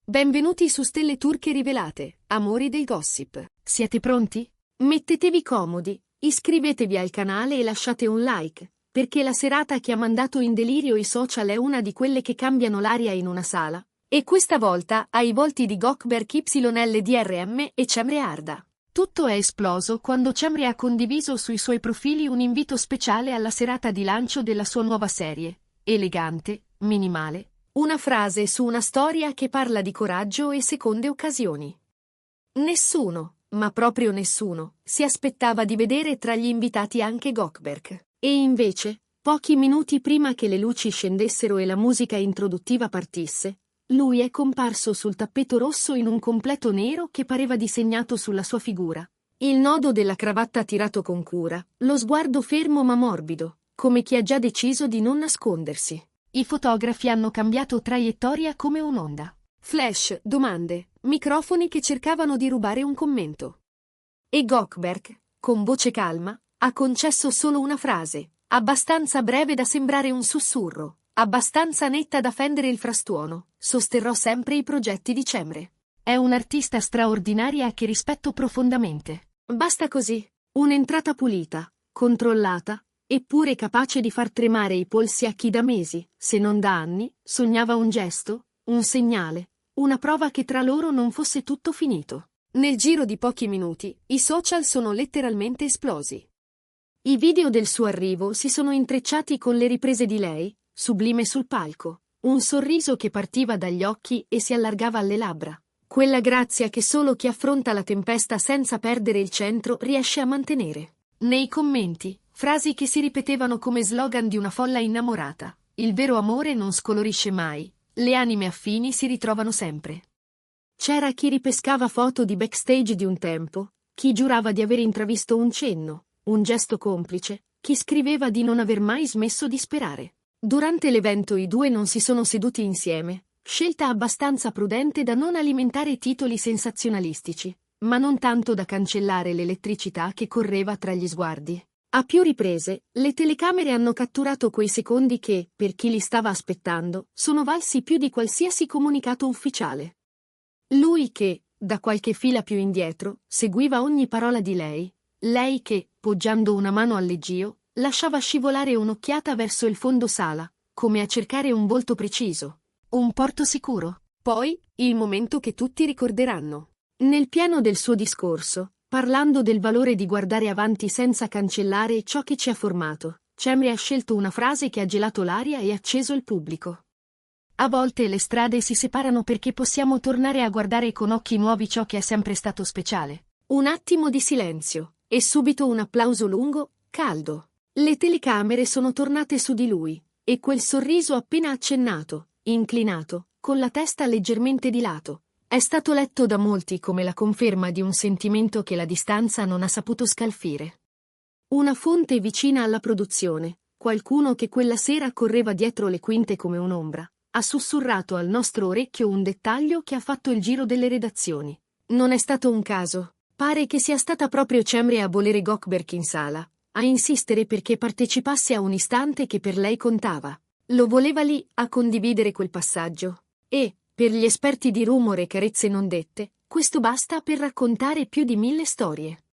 Benvenuti su Stelle Turche Rivelate, amori del gossip. Siete pronti? Mettetevi comodi, iscrivetevi al canale e lasciate un like, perché la serata che ha mandato in delirio i social è una di quelle che cambiano l'aria in una sala. E questa volta ha i volti di Gökberk YLDRM e Cemre Arda. Tutto è esploso quando Cemre ha condiviso sui suoi profili un invito speciale alla serata di lancio della sua nuova serie. Elegante, minimale. Una frase su una storia che parla di coraggio e seconde occasioni. Nessuno, ma proprio nessuno, si aspettava di vedere tra gli invitati anche Gökberk. E invece, pochi minuti prima che le luci scendessero e la musica introduttiva partisse, lui è comparso sul tappeto rosso in un completo nero che pareva disegnato sulla sua figura. Il nodo della cravatta tirato con cura, lo sguardo fermo ma morbido, come chi ha già deciso di non nascondersi. I fotografi hanno cambiato traiettoria come un'onda. Flash, domande, microfoni che cercavano di rubare un commento. E Gökberk, con voce calma, ha concesso solo una frase, abbastanza breve da sembrare un sussurro, abbastanza netta da fendere il frastuono: sosterrò sempre i progetti di Cemre. È un'artista straordinaria che rispetto profondamente. Basta così. Un'entrata pulita, controllata, eppure capace di far tremare i polsi a chi da mesi, se non da anni, sognava un gesto, un segnale, una prova che tra loro non fosse tutto finito. Nel giro di pochi minuti, i social sono letteralmente esplosi. I video del suo arrivo si sono intrecciati con le riprese di lei, sublime sul palco, un sorriso che partiva dagli occhi e si allargava alle labbra. Quella grazia che solo chi affronta la tempesta senza perdere il centro riesce a mantenere. Nei commenti, frasi che si ripetevano come slogan di una folla innamorata. Il vero amore non scolorisce mai, le anime affini si ritrovano sempre. C'era chi ripescava foto di backstage di un tempo, chi giurava di aver intravisto un cenno, un gesto complice, chi scriveva di non aver mai smesso di sperare. Durante l'evento i due non si sono seduti insieme, scelta abbastanza prudente da non alimentare titoli sensazionalistici, ma non tanto da cancellare l'elettricità che correva tra gli sguardi. A più riprese, le telecamere hanno catturato quei secondi che, per chi li stava aspettando, sono valsi più di qualsiasi comunicato ufficiale. Lui che, da qualche fila più indietro, seguiva ogni parola di lei che, poggiando una mano al leggio, lasciava scivolare un'occhiata verso il fondo sala, come a cercare un volto preciso, un porto sicuro. Poi, il momento che tutti ricorderanno. Nel pieno del suo discorso, parlando del valore di guardare avanti senza cancellare ciò che ci ha formato, Cemre ha scelto una frase che ha gelato l'aria e acceso il pubblico. A volte le strade si separano perché possiamo tornare a guardare con occhi nuovi ciò che è sempre stato speciale. Un attimo di silenzio, e subito un applauso lungo, caldo. Le telecamere sono tornate su di lui, e quel sorriso appena accennato, inclinato, con la testa leggermente di lato, è stato letto da molti come la conferma di un sentimento che la distanza non ha saputo scalfire. Una fonte vicina alla produzione, qualcuno che quella sera correva dietro le quinte come un'ombra, ha sussurrato al nostro orecchio un dettaglio che ha fatto il giro delle redazioni. Non è stato un caso. Pare che sia stata proprio Cemre a volere Gökberk in sala, a insistere perché partecipasse a un istante che per lei contava. Lo voleva lì, a condividere quel passaggio. E, per gli esperti di rumore e carezze non dette, questo basta per raccontare più di 1000 storie.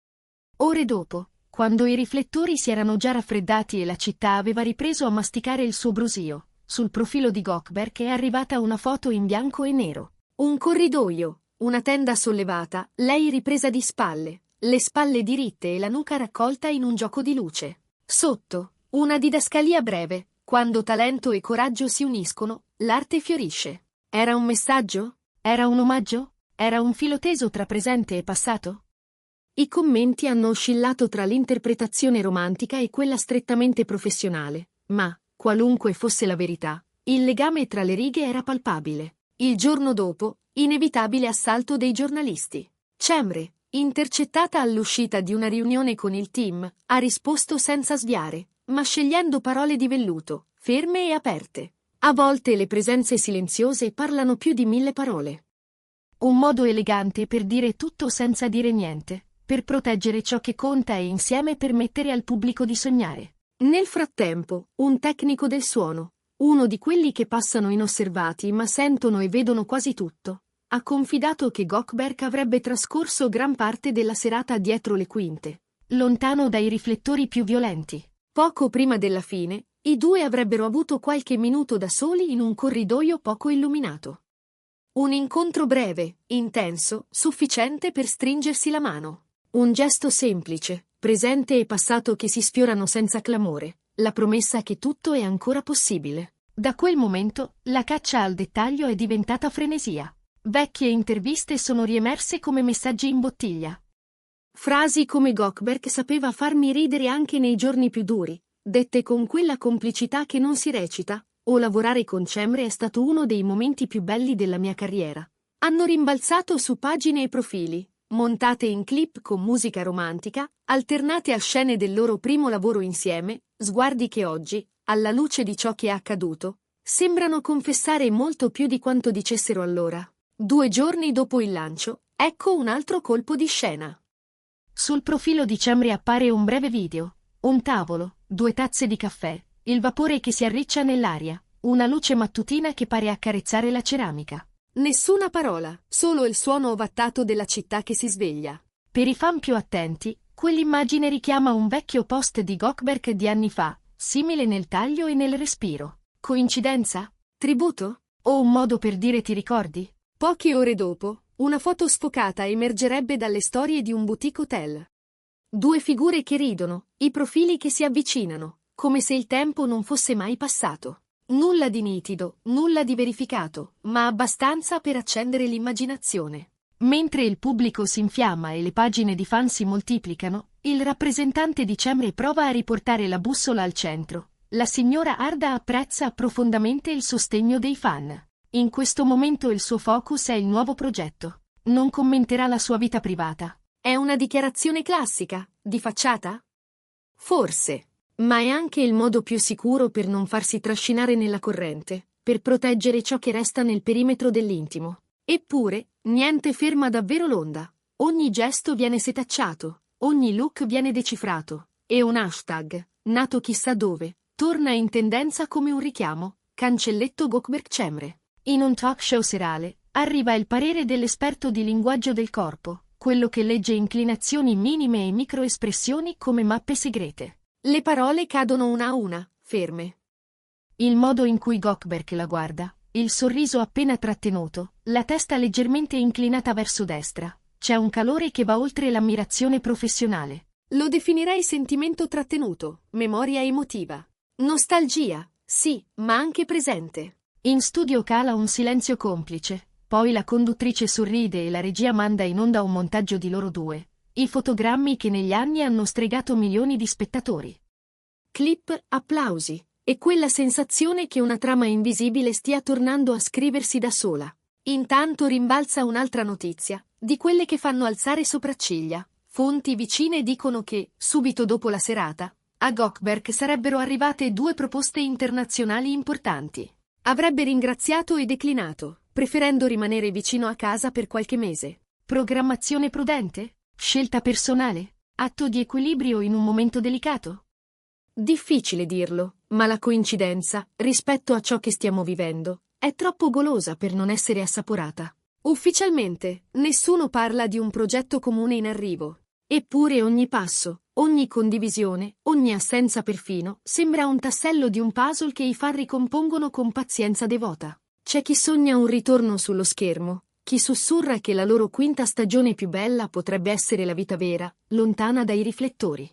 Ore dopo, quando i riflettori si erano già raffreddati e la città aveva ripreso a masticare il suo brusio, sul profilo di Gökberk è arrivata una foto in bianco e nero. Un corridoio, una tenda sollevata, lei ripresa di spalle, le spalle diritte e la nuca raccolta in un gioco di luce. Sotto, una didascalia breve: quando talento e coraggio si uniscono, l'arte fiorisce. Era un messaggio? Era un omaggio? Era un filo teso tra presente e passato? I commenti hanno oscillato tra l'interpretazione romantica e quella strettamente professionale, ma, qualunque fosse la verità, il legame tra le righe era palpabile. Il giorno dopo, inevitabile assalto dei giornalisti. Cemre, intercettata all'uscita di una riunione con il team, ha risposto senza sviare, ma scegliendo parole di velluto, ferme e aperte. A volte le presenze silenziose parlano più di 1000 parole. Un modo elegante per dire tutto senza dire niente, per proteggere ciò che conta e insieme permettere al pubblico di sognare. Nel frattempo, un tecnico del suono, uno di quelli che passano inosservati ma sentono e vedono quasi tutto, ha confidato che Gökberk avrebbe trascorso gran parte della serata dietro le quinte, lontano dai riflettori più violenti. Poco prima della fine, i due avrebbero avuto qualche minuto da soli in un corridoio poco illuminato. Un incontro breve, intenso, sufficiente per stringersi la mano. Un gesto semplice, presente e passato che si sfiorano senza clamore, la promessa che tutto è ancora possibile. Da quel momento, la caccia al dettaglio è diventata frenesia. Vecchie interviste sono riemerse come messaggi in bottiglia. Frasi come Gökberk sapeva farmi ridere anche nei giorni più duri, dette con quella complicità che non si recita, o lavorare con Cemre è stato uno dei momenti più belli della mia carriera. Hanno rimbalzato su pagine e profili, montate in clip con musica romantica, alternate a scene del loro primo lavoro insieme, sguardi che oggi, alla luce di ciò che è accaduto, sembrano confessare molto più di quanto dicessero allora. 2 giorni dopo il lancio, ecco un altro colpo di scena. Sul profilo di Cemre appare un breve video, un tavolo, 2 tazze di caffè, il vapore che si arriccia nell'aria, una luce mattutina che pare accarezzare la ceramica. Nessuna parola, solo il suono ovattato della città che si sveglia. Per i fan più attenti, quell'immagine richiama un vecchio post di Gökberk di anni fa, simile nel taglio e nel respiro. Coincidenza? Tributo? O un modo per dire ti ricordi? Poche ore dopo, una foto sfocata emergerebbe dalle storie di un boutique hotel. 2 figure che ridono, i profili che si avvicinano, come se il tempo non fosse mai passato. Nulla di nitido, nulla di verificato, ma abbastanza per accendere l'immaginazione. Mentre il pubblico si infiamma e le pagine di fan si moltiplicano, il rappresentante di Cemre prova a riportare la bussola al centro. La signora Arda apprezza profondamente il sostegno dei fan. In questo momento il suo focus è il nuovo progetto. Non commenterà la sua vita privata. È una dichiarazione classica, di facciata? Forse. Ma è anche il modo più sicuro per non farsi trascinare nella corrente, per proteggere ciò che resta nel perimetro dell'intimo. Eppure, niente ferma davvero l'onda. Ogni gesto viene setacciato, ogni look viene decifrato, e un hashtag, nato chissà dove, torna in tendenza come un richiamo, cancelletto Gökberk Cemre. In un talk show serale, arriva il parere dell'esperto di linguaggio del corpo, quello che legge inclinazioni minime e microespressioni come mappe segrete. Le parole cadono una a una, ferme. Il modo in cui Gökberk la guarda, il sorriso appena trattenuto, la testa leggermente inclinata verso destra, c'è un calore che va oltre l'ammirazione professionale. Lo definirei sentimento trattenuto, memoria emotiva. Nostalgia, sì, ma anche presente. In studio cala un silenzio complice, poi la conduttrice sorride e la regia manda in onda un montaggio di loro due. I fotogrammi che negli anni hanno stregato milioni di spettatori. Clip, applausi, e quella sensazione che una trama invisibile stia tornando a scriversi da sola. Intanto rimbalza un'altra notizia, di quelle che fanno alzare sopracciglia. Fonti vicine dicono che, subito dopo la serata, a Gökberk sarebbero arrivate 2 proposte internazionali importanti. Avrebbe ringraziato e declinato, preferendo rimanere vicino a casa per qualche mese. Programmazione prudente? Scelta personale? Atto di equilibrio in un momento delicato? Difficile dirlo, ma la coincidenza, rispetto a ciò che stiamo vivendo, è troppo golosa per non essere assaporata. Ufficialmente, nessuno parla di un progetto comune in arrivo. Eppure ogni passo, ogni condivisione, ogni assenza perfino, sembra un tassello di un puzzle che i fan ricompongono con pazienza devota. C'è chi sogna un ritorno sullo schermo, chi sussurra che la loro quinta stagione più bella potrebbe essere la vita vera, lontana dai riflettori.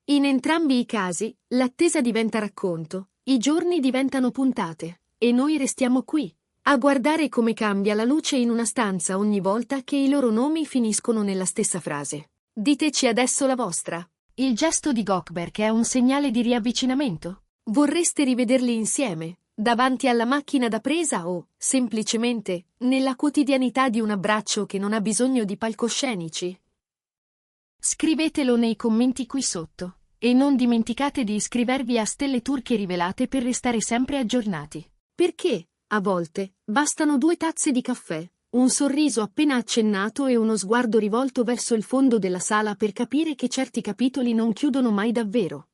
In entrambi i casi, l'attesa diventa racconto, i giorni diventano puntate, e noi restiamo qui, a guardare come cambia la luce in una stanza ogni volta che i loro nomi finiscono nella stessa frase. Diteci adesso la vostra. Il gesto di Gökberk è un segnale di riavvicinamento? Vorreste rivederli insieme, davanti alla macchina da presa o, semplicemente, nella quotidianità di un abbraccio che non ha bisogno di palcoscenici? Scrivetelo nei commenti qui sotto, e non dimenticate di iscrivervi a Stelle Turche Rivelate per restare sempre aggiornati. Perché, a volte, bastano 2 tazze di caffè, un sorriso appena accennato e uno sguardo rivolto verso il fondo della sala per capire che certi capitoli non chiudono mai davvero.